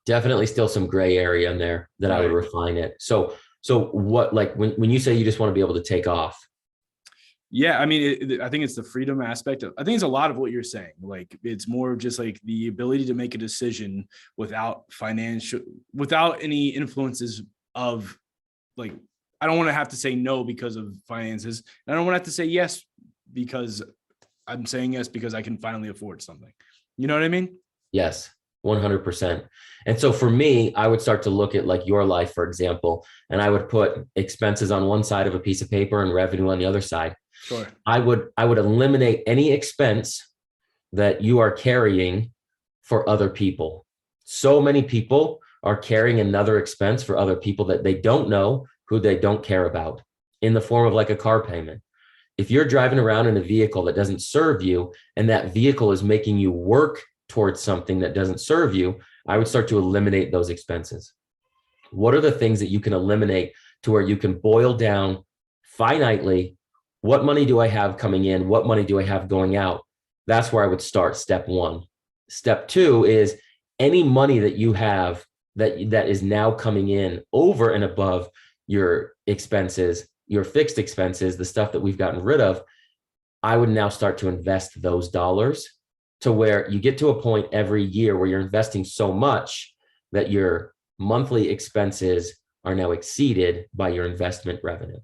Definitely still some gray area in there that I would refine it. So what, like when you say you just want to be able to take off? Yeah, I mean, I think it's the freedom aspect I think it's a lot of what you're saying. Like, it's more of just like the ability to make a decision without any influences of, like, I don't want to have to say no because of finances. And I don't want to have to say yes because I'm saying yes because I can finally afford something. You know what I mean? Yes, 100%. And so for me, I would start to look at like your life, for example, and I would put expenses on one side of a piece of paper and revenue on the other side. Sure. I would eliminate any expense that you are carrying for other people. So many people are carrying another expense for other people that they don't know, who they don't care about, in the form of like a car payment. If you're driving around in a vehicle that doesn't serve you, and that vehicle is making you work towards something that doesn't serve you, I would start to eliminate those expenses. What are the things that you can eliminate to where you can boil down finitely, what money do I have coming in? What money do I have going out? That's where I would start, step one. Step two is any money that you have that is now coming in over and above your expenses, your fixed expenses, the stuff that we've gotten rid of, I would now start to invest those dollars to where you get to a point every year where you're investing so much that your monthly expenses are now exceeded by your investment revenue.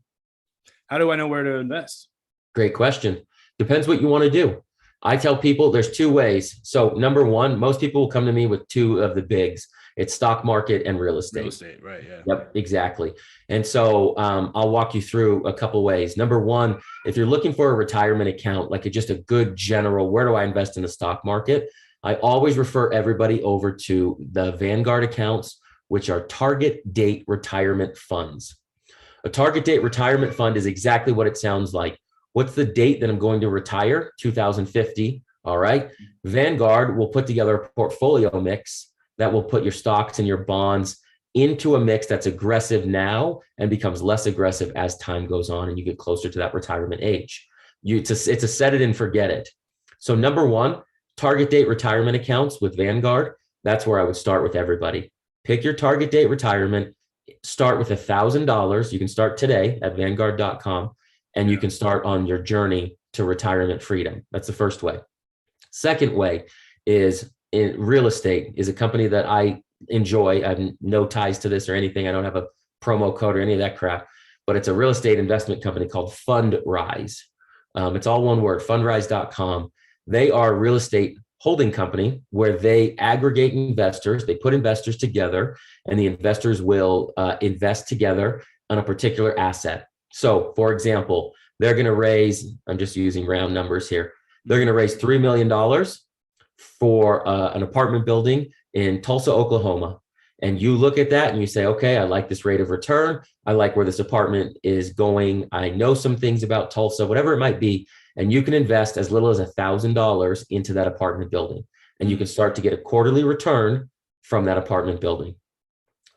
How do I know where to invest? Great question. Depends what you want to do. I tell people there's two ways. So number one, most people will come to me with two of the bigs. It's stock market and real estate. Real estate, right? Yeah. Yep, exactly. And so I'll walk you through a couple ways. Number one, if you're looking for a retirement account, like just a good general, where do I invest in the stock market? I always refer everybody over to the Vanguard accounts, which are target date retirement funds. A target date retirement fund is exactly what it sounds like. What's the date that I'm going to retire? 2050. All right. Vanguard will put together a portfolio mix that will put your stocks and your bonds into a mix that's aggressive now and becomes less aggressive as time goes on and you get closer to that retirement age. It's a set it and forget it. So number one, target date retirement accounts with Vanguard. That's where I would start with everybody. Pick your target date retirement. Start with $1,000. You can start today at vanguard.com and you can start on your journey to retirement freedom. That's the first way. Second way is in real estate, is a company that I enjoy. I have no ties to this or anything. I don't have a promo code or any of that crap, but it's a real estate investment company called Fundrise. It's all one word, fundrise.com. They are a real estate holding company where they aggregate investors. They put investors together, and the investors will invest together on a particular asset. So, for example, they're going to raise, I'm just using round numbers here, they're going to raise $3 million for an apartment building in Tulsa, Oklahoma. And you look at that and you say, okay, I like this rate of return. I like where this apartment is going. I know some things about Tulsa, whatever it might be. And you can invest as little as $1,000 into that apartment building. And you can start to get a quarterly return from that apartment building.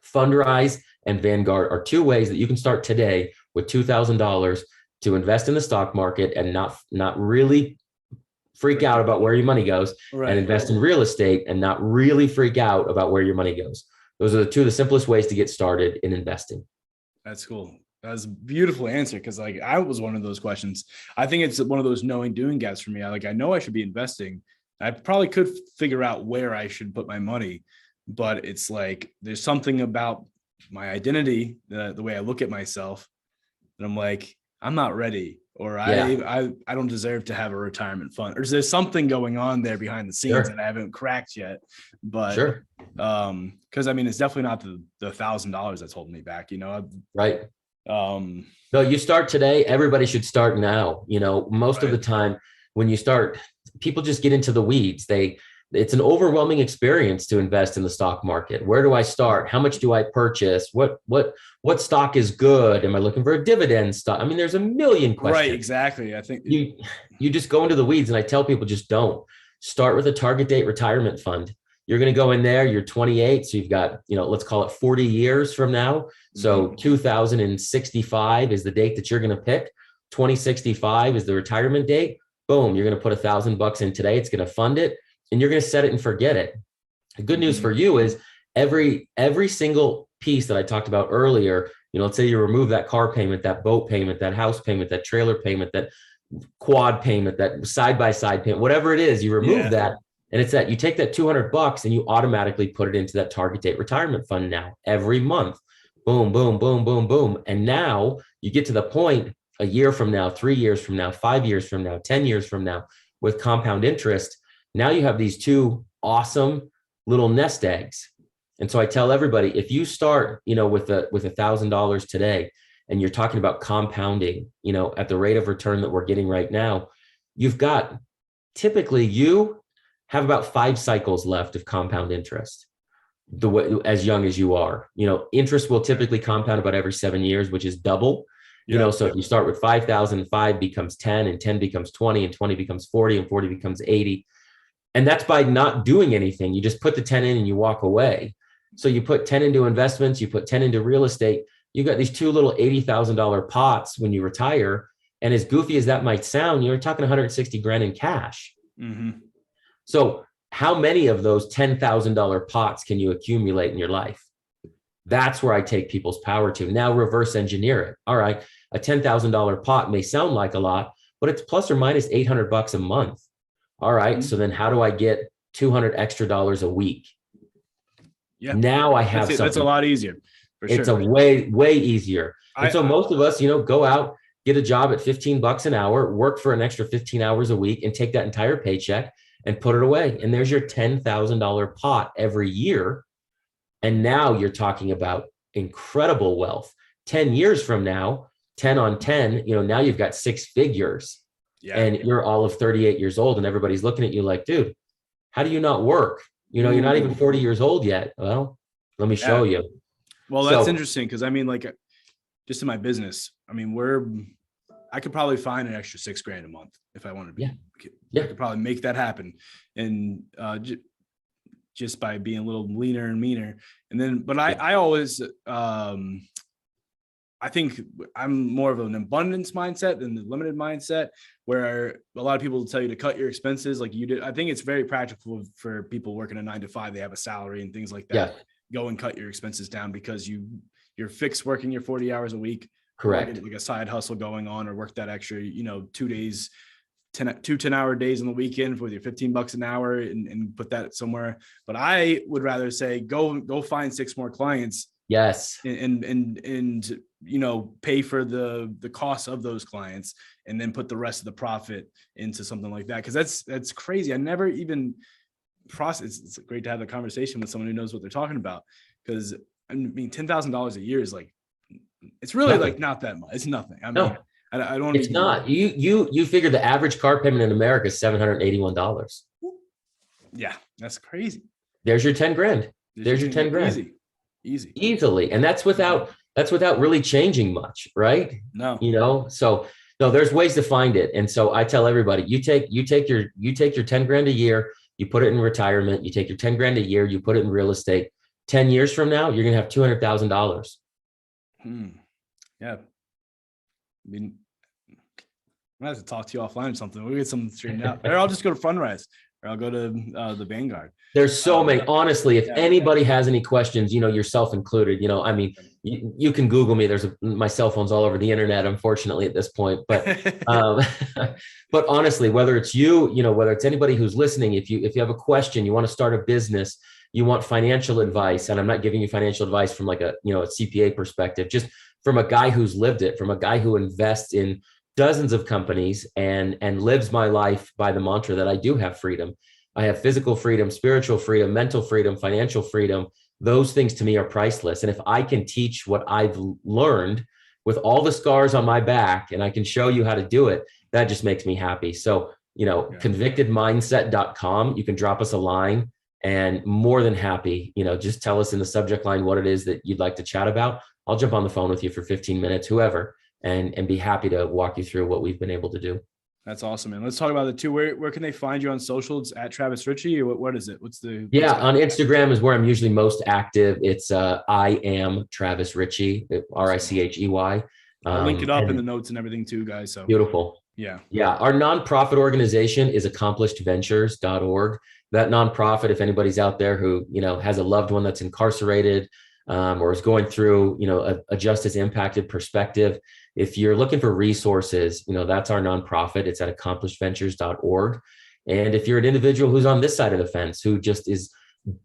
Fundrise and Vanguard are two ways that you can start today with $2,000 to invest in the stock market and not really freak out about where your money goes, and invest in real estate and not really freak out about where your money goes. Those are the two of the simplest ways to get started in investing. That's cool. That's a beautiful answer, because like I was one of those questions. I think it's one of those knowing doing gaps for me. I know I should be investing. I probably could figure out where I should put my money, but it's like there's something about my identity, the way I look at myself, that I'm like, I'm not ready, or I don't deserve to have a retirement fund, or there's something going on there behind the scenes that I haven't cracked yet. But because I mean, it's definitely not the $1,000 that's holding me back, Right. No, you start today. Everybody should start now. Most of the time when you start, people just get into the weeds. It's an overwhelming experience to invest in the stock market. Where do I start? How much do I purchase? What stock is good? Am I looking for a dividend stock? I mean, there's a million questions. Right, exactly. I think you just go into the weeds, and I tell people, just don't. Start with a target date retirement fund. You're going to go in there, you're 28, so you've got, let's call it 40 years from now. So 2065 is the date that you're going to pick. 2065 is the retirement date. Boom, you're going to put $1,000 in today. It's going to fund it, and you're going to set it and forget it. The good news for you is every single piece that I talked about earlier, let's say you remove that car payment, that boat payment, that house payment, that trailer payment, that quad payment, that side-by-side payment, whatever it is, you remove that. And it's that you take that $200 and you automatically put it into that target date retirement fund now every month. Boom, boom, boom, boom, boom. And now you get to the point a year from now, 3 years from now, 5 years from now, 10 years from now, with compound interest. Now you have these two awesome little nest eggs. And so I tell everybody, if you start, with $1,000 today, and you're talking about compounding, at the rate of return that we're getting right now, you've got, typically you have about 5 cycles left of compound interest, as young as you are. Interest will typically compound about every 7 years, which is double. So if you start with 5,000, 5 becomes 10, and 10 becomes 20, and 20 becomes 40, and 40 becomes 80. And that's by not doing anything. You just put the 10 in and you walk away. So you put 10 into investments, you put 10 into real estate. You got these two little $80,000 pots when you retire. And as goofy as that might sound, you're talking 160 grand in cash. So how many of those $10,000 pots can you accumulate in your life? That's where I take people's power to. Now reverse engineer it. All right, a $10,000 pot may sound like a lot, but it's plus or minus $800 a month. All right, so then how do I get $200 extra a week? Yeah, now I have something. That's a lot easier. It's a way easier. And so most of us, go out, get a job at $15 an hour, work for an extra 15 hours a week, and take that entire paycheck and put it away. And there's your $10,000 pot every year. And now you're talking about incredible wealth. 10 years from now, 10 on 10, now you've got 6 figures. And you're all of 38 years old, and everybody's looking at you like, dude, how do you not work? You're not even 40 years old yet. Well, let me show you. Well, that's interesting, because I mean, like, just in my business, I mean, I could probably find an extra $6,000 a month if I wanted to. I could probably make that happen, and just by being a little leaner and meaner. And then, but I always, I think I'm more of an abundance mindset than the limited mindset, where a lot of people will tell you to cut your expenses like you did. I think it's very practical for people working a 9 to 5. They have a salary and things like that. Go and cut your expenses down, because you're fixed working your 40 hours a week. Correct. Like a side hustle going on, or work that extra, 2 days, 10-hour days on the weekend with your $15 an hour, and put that somewhere. But I would rather say, go find 6 more clients. Yes. And pay for the cost of those clients and then put the rest of the profit into something like that. Because that's crazy. I never even process. It's great to have a conversation with someone who knows what they're talking about. Because I mean, $10,000 a year is like, it's really Nothing. like not that much. It's nothing. I mean, No, I don't. it's not. You figure the average car payment in America is $781. Yeah, that's crazy. There's your 10 grand. There's your 10 grand. Easy. Easily. And that's without really changing much, right? No. So no, there's ways to find it. And so I tell everybody, you take your 10 grand a year, you put it in retirement, you take your 10 grand a year, you put it in real estate. 10 years from now, you're going to have $200,000. Yeah. I mean, I have to talk to you offline or something. We'll get something straightened out. Or I'll just go to Fundrise, or I'll go to the Vanguard. There's so many. Honestly, if anybody has any questions, yourself included, I mean, you can Google me. My cell phone's all over the internet, unfortunately, at this point. But but honestly, whether it's whether it's anybody who's listening, if you have a question, you want to start a business, you want financial advice, and I'm not giving you financial advice from like a CPA perspective, just from a guy who's lived it, from a guy who invests in dozens of companies and lives my life by the mantra that I do have freedom. I have physical freedom, spiritual freedom, mental freedom, financial freedom. Those things to me are priceless. And if I can teach what I've learned with all the scars on my back, and I can show you how to do it, that just makes me happy. So, convictedmindset.com, you can drop us a line, and more than happy, just tell us in the subject line what it is that you'd like to chat about. I'll jump on the phone with you for 15 minutes, whoever, and be happy to walk you through what we've been able to do. That's awesome, man. Let's talk about it too. Where can they find you on social? It's at Travis Richey, or what is it? On Instagram is where I'm usually most active. It's I am Travis Richey, RICHEY. I'll link it up in the notes and everything too, guys. So beautiful. Yeah. Our nonprofit organization is accomplishedventures.org. That nonprofit, if anybody's out there who, has a loved one that's incarcerated, or is going through, a justice impacted perspective, if you're looking for resources, that's our nonprofit. It's at accomplishedventures.org. And if you're an individual who's on this side of the fence, who just is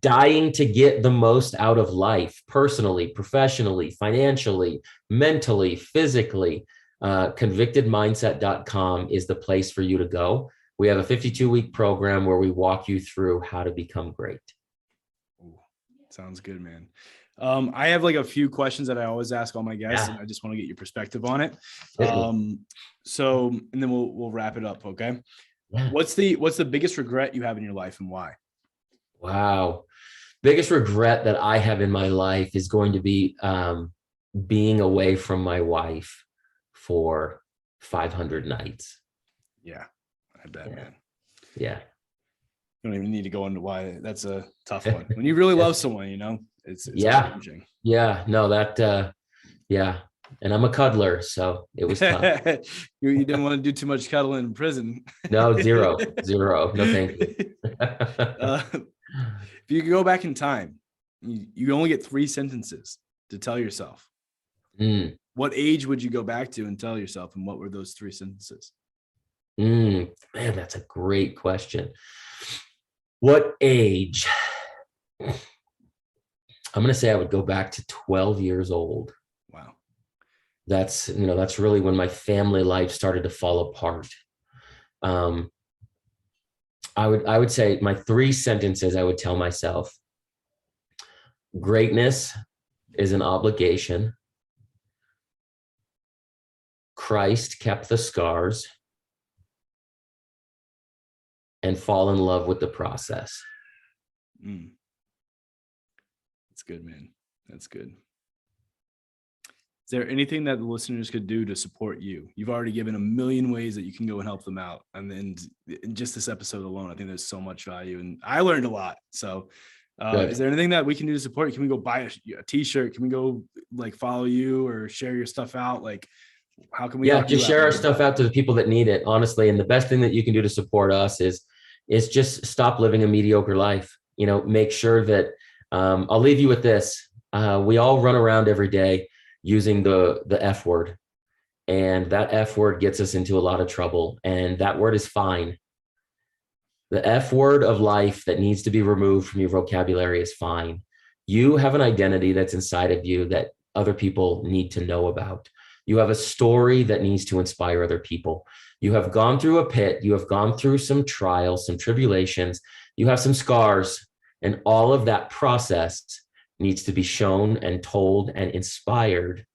dying to get the most out of life, personally, professionally, financially, mentally, physically, convictedmindset.com is the place for you to go. We have a 52-week program where we walk you through how to become great. Ooh, sounds good, man. I have like a few questions that I always ask all my guests, and I just want to get your perspective on it. So, and then we'll wrap it up. Okay. Yeah. What's the biggest regret you have in your life, and why? Wow. Biggest regret that I have in my life is going to be being away from my wife for 500 nights. Yeah, I bet, man. Yeah. You don't even need to go into why. That's a tough one. When you really love someone, it's challenging. Yeah. No, that, and I'm a cuddler, so it was tough. You didn't want to do too much cuddling in prison. No, zero. No, thank you. If you could go back in time, you only get 3 sentences to tell yourself. What age would you go back to and tell yourself, and what were those 3 sentences? Man, that's a great question. What age? I'm going to say I would go back to 12 years old. Wow. That's really when my family life started to fall apart. I would say my 3 sentences I would tell myself: greatness is an obligation. Christ kept the scars, and fall in love with the process. That's good, man. That's good. Is there anything that the listeners could do to support you? You've already given a million ways that you can go and help them out. And then in just this episode alone, I think there's so much value, and I learned a lot. So is there anything that we can do to support you? Can we go buy a t-shirt? Can we go follow you or share your stuff out? How can we? Yeah, just share our stuff out to the people that need it, honestly. And the best thing that you can do to support us is just stop living a mediocre life. Make sure that I'll leave you with this. We all run around every day using the F word, and that F word gets us into a lot of trouble, and that word is fine. The F word of life that needs to be removed from your vocabulary is fine. You have an identity that's inside of you that other people need to know about. You have a story that needs to inspire other people. You have gone through a pit. You have gone through some trials, some tribulations. You have some scars, and all of that process needs to be shown and told and inspired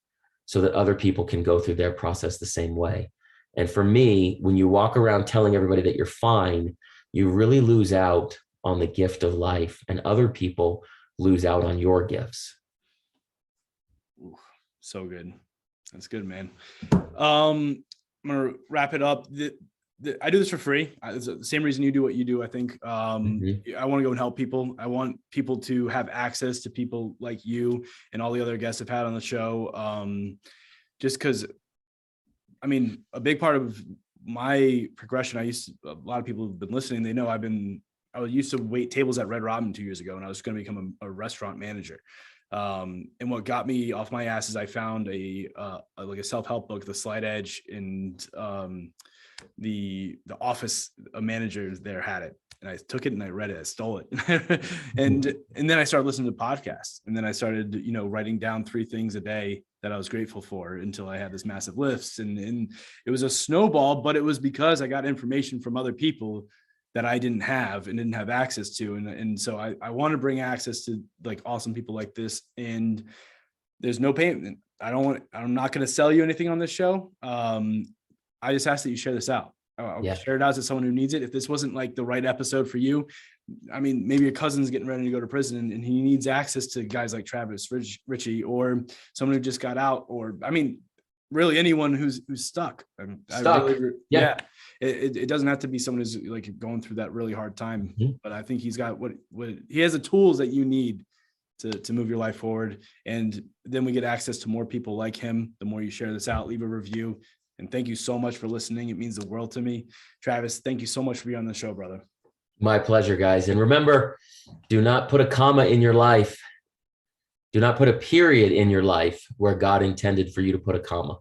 so that other people can go through their process the same way. And for me, when you walk around telling everybody that you're fine, you really lose out on the gift of life, and other people lose out on your gifts. Ooh, so good. That's good, man. I'm gonna wrap it up. I do this for free. It's the same reason you do what you do. I think I want to go and help people. I want people to have access to people like you and all the other guests I've had on the show. Just because, I mean, a big part of my progression, a lot of people who've been listening, they know I used to wait tables at Red Robin 2 years ago, and I was going to become a restaurant manager. And what got me off my ass is I found a self-help book, The Slight Edge, and the office manager there had it, and I took it and I read it. I stole it. and then I started listening to podcasts, and then I started, writing down 3 things a day that I was grateful for until I had this massive list. And it was a snowball, but it was because I got information from other people that I didn't have and didn't have access to. And so I want to bring access to like awesome people like this. And there's no payment. I'm not going to sell you anything on this show. I just ask that you share this out. I'll share it out to someone who needs it. If this wasn't like the right episode for you, I mean, maybe your cousin's getting ready to go to prison and he needs access to guys like Travis Richey, or someone who just got out, or, I mean, really anyone who's stuck. It doesn't have to be someone who's like going through that really hard time, but I think he's got what he has the tools that you need to move your life forward. And then we get access to more people like him. The more you share this out, leave a review. And thank you so much for listening. It means the world to me. Travis, thank you so much for being on the show, brother. My pleasure, guys. And remember, do not put a comma in your life. Do not put a period in your life where God intended for you to put a comma.